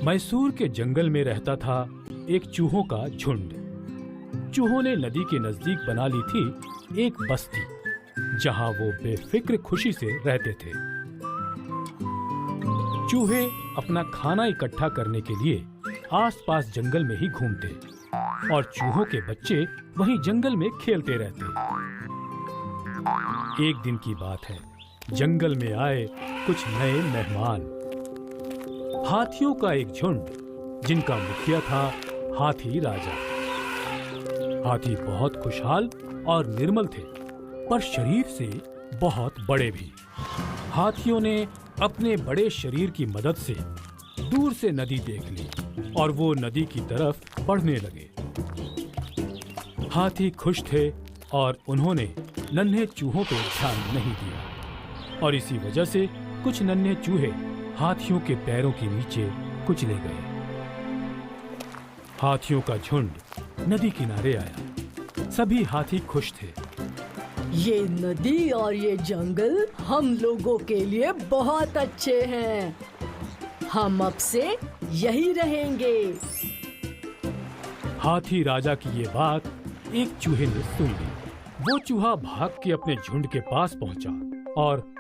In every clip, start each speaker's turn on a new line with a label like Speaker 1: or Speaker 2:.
Speaker 1: मैसूर के जंगल में रहता था एक चूहों का झुंड। चूहों ने नदी के नजदीक बना ली थी एक बस्ती, जहां वो बेफिक्र खुशी से रहते थे। चूहे अपना खाना इकट्ठा करने के लिए आसपास जंगल में ही घूमते और चूहों के बच्चे वहीं जंगल में खेलते रहते। एक दिन की बात है, जंगल में आए कुछ नए मेहमान। हाथियों का एक झुंड, जिनका मुखिया था हाथी राजा। हाथी बहुत खुशहाल और निर्मल थे, पर शरीर से बहुत बड़े भी। हाथियों ने अपने बड़े शरीर की मदद से दूर से नदी देख ली और वो नदी की तरफ बढ़ने लगे। हाथी खुश थे और उन्होंने नन्हे चूहों पर ध्यान नहीं दिया और इसी वजह से कुछ नन्हे चूहे हाथियों के पैरों के नीचे कुचले गए। हाथियों का झुंड नदी किनारे आया। सभी हाथी खुश थे।
Speaker 2: ये नदी और ये जंगल हम लोगों के लिए बहुत अच्छे हैं। हम अब से यही रहेंगे।
Speaker 1: हाथी राजा की ये बात एक चूहे ने सुन ली। वो चूहा भाग के अपने झुंड के पास पहुंचा और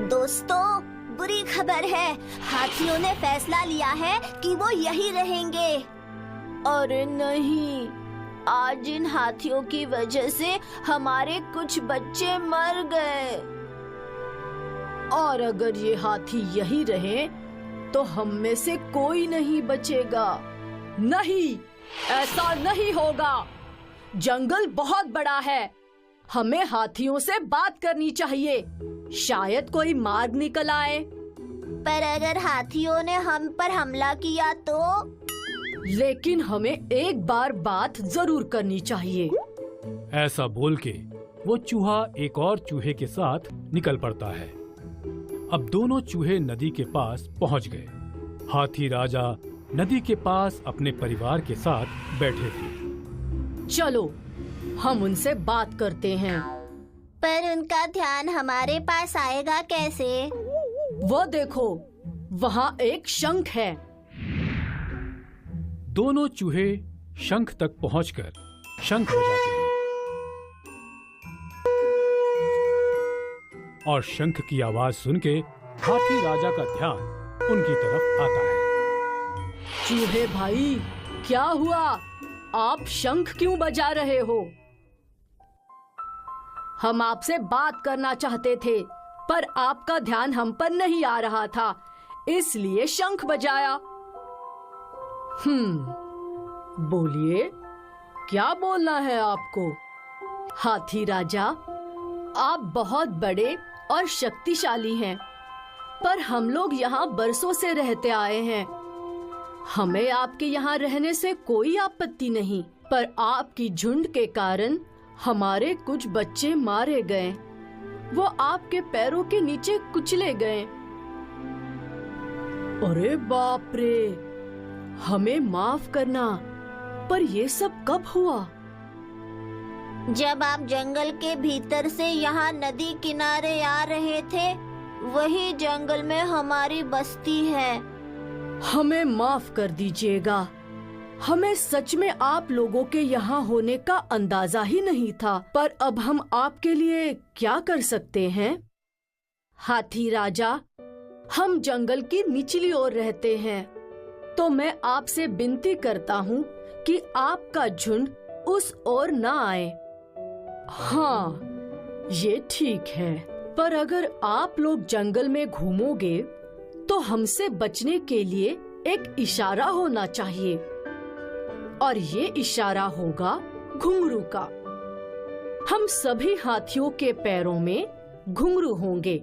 Speaker 3: दोस्तों, बुरी खबर है। हाथियों ने फैसला लिया है कि वो यही रहेंगे।
Speaker 2: अरे नहीं, आज इन हाथियों की वजह से हमारे कुछ बच्चे मर गए और अगर ये हाथी यही रहे तो हम में से कोई नहीं बचेगा। नहीं, ऐसा नहीं होगा। जंगल बहुत बड़ा है। हमें हाथियों से बात करनी चाहिए। शायद कोई मार्ग निकल आए।
Speaker 3: पर अगर हाथियों ने हम पर हमला किया तो?
Speaker 2: लेकिन हमें एक बार बात जरूर करनी चाहिए।
Speaker 1: ऐसा बोल के वो चूहा एक और चूहे के साथ निकल पड़ता है। अब दोनों चूहे नदी के पास पहुंच गए। हाथी राजा नदी के पास अपने परिवार के साथ बैठे थे।
Speaker 2: चलो, हम उनसे बात करते हैं।
Speaker 3: पर उनका ध्यान हमारे पास आएगा कैसे?
Speaker 2: वो देखो, वहाँ एक शंख है।
Speaker 1: दोनों चूहे शंख तक पहुंचकर शंख बजाते हैं और शंख की आवाज सुन के हाथी राजा का ध्यान उनकी तरफ आता है।
Speaker 2: चूहे भाई, क्या हुआ? आप शंख क्यों बजा रहे हो? हम आपसे बात करना चाहते थे, पर आपका ध्यान हम पर नहीं आ रहा था, इसलिए शंख बजाया। बोलिए, क्या बोलना है आपको? हाथी राजा, आप बहुत बड़े और शक्तिशाली हैं, पर हम लोग यहाँ बरसों से रहते आए हैं। हमें आपके यहाँ रहने से कोई आपत्ति नहीं, पर आपकी झुंड के कारण हमारे कुछ बच्चे मारे गए। वो आपके पैरों के नीचे कुचले गए। अरे बाप रे! हमें माफ करना, पर ये सब कब हुआ?
Speaker 3: जब आप जंगल के भीतर से यहाँ नदी किनारे आ रहे थे, वही जंगल में हमारी बस्ती है।
Speaker 2: हमें माफ कर दीजिएगा। हमें सच में आप लोगों के यहाँ होने का अंदाजा ही नहीं था, पर अब हम आपके लिए क्या कर सकते हैं? हाथी राजा, हम जंगल की निचली ओर रहते हैं, तो मैं आपसे विनती करता हूँ कि आपका झुंड उस ओर न आए। हाँ, ये ठीक है, पर अगर आप लोग जंगल में घूमोगे तो हमसे बचने के लिए एक इशारा होना चाहिए, और ये इशारा होगा घुंघरू का। हम सभी हाथियों के पैरों में घुंघरू होंगे,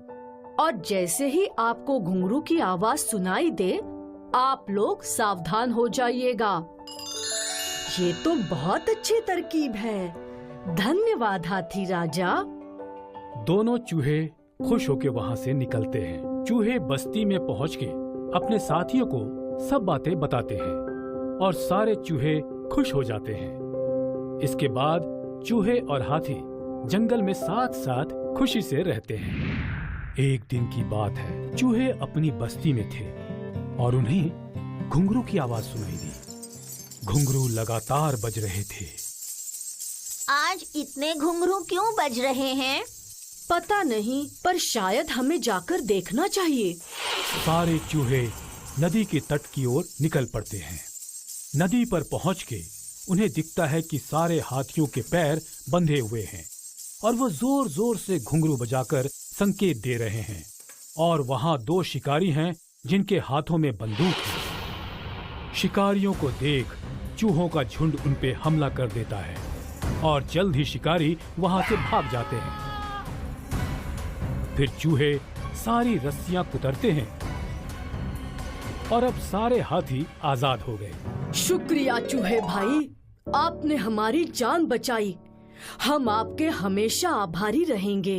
Speaker 2: और जैसे ही आपको घुंघरू की आवाज सुनाई दे, आप लोग सावधान हो जाइएगा। ये तो बहुत अच्छी तरकीब है। धन्यवाद हाथी राजा।
Speaker 1: दोनों चूहे खुश होकर वहाँ से निकलते हैं। चूहे बस्ती में पहुँच के अपने साथियों को सब बातें बताते हैं और सारे चूहे खुश हो जाते हैं। इसके बाद चूहे और हाथी जंगल में साथ साथ खुशी से रहते हैं। एक दिन की बात है, चूहे अपनी बस्ती में थे और उन्हें घुंघरू की आवाज सुनाई दी। घुंघरू लगातार बज रहे थे।
Speaker 3: आज इतने घुंघरू क्यों बज रहे हैं?
Speaker 2: पता नहीं, पर शायद हमें जाकर देखना चाहिए।
Speaker 1: सारे चूहे नदी के तट की ओर निकल पड़ते हैं। नदी पर पहुंच के उन्हें दिखता है कि सारे हाथियों के पैर बंधे हुए हैं और वो जोर जोर से घुंघरू बजाकर संकेत दे रहे हैं। और वहां 2 शिकारी हैं जिनके हाथों में बंदूक है। शिकारियों को देख चूहों का झुंड उन पे हमला कर देता है और जल्द ही शिकारी वहां से भाग जाते हैं। फिर चूहे सारी रस्सियां कुतरते हैं और अब सारे हाथी आजाद हो गए।
Speaker 2: शुक्रिया चूहे भाई, आपने हमारी जान बचाई। हम आपके हमेशा आभारी रहेंगे।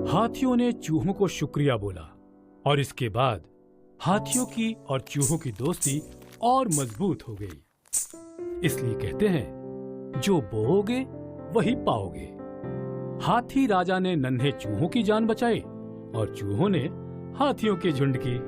Speaker 1: हाथियों ने चूहों को शुक्रिया बोला और इसके बाद हाथियों की और चूहों की दोस्ती और मजबूत हो गई। इसलिए कहते हैं, जो बोओगे वही पाओगे। हाथी राजा ने नन्हे चूहों की जान बचाई और चूहों ने हाथियों के झुंड की।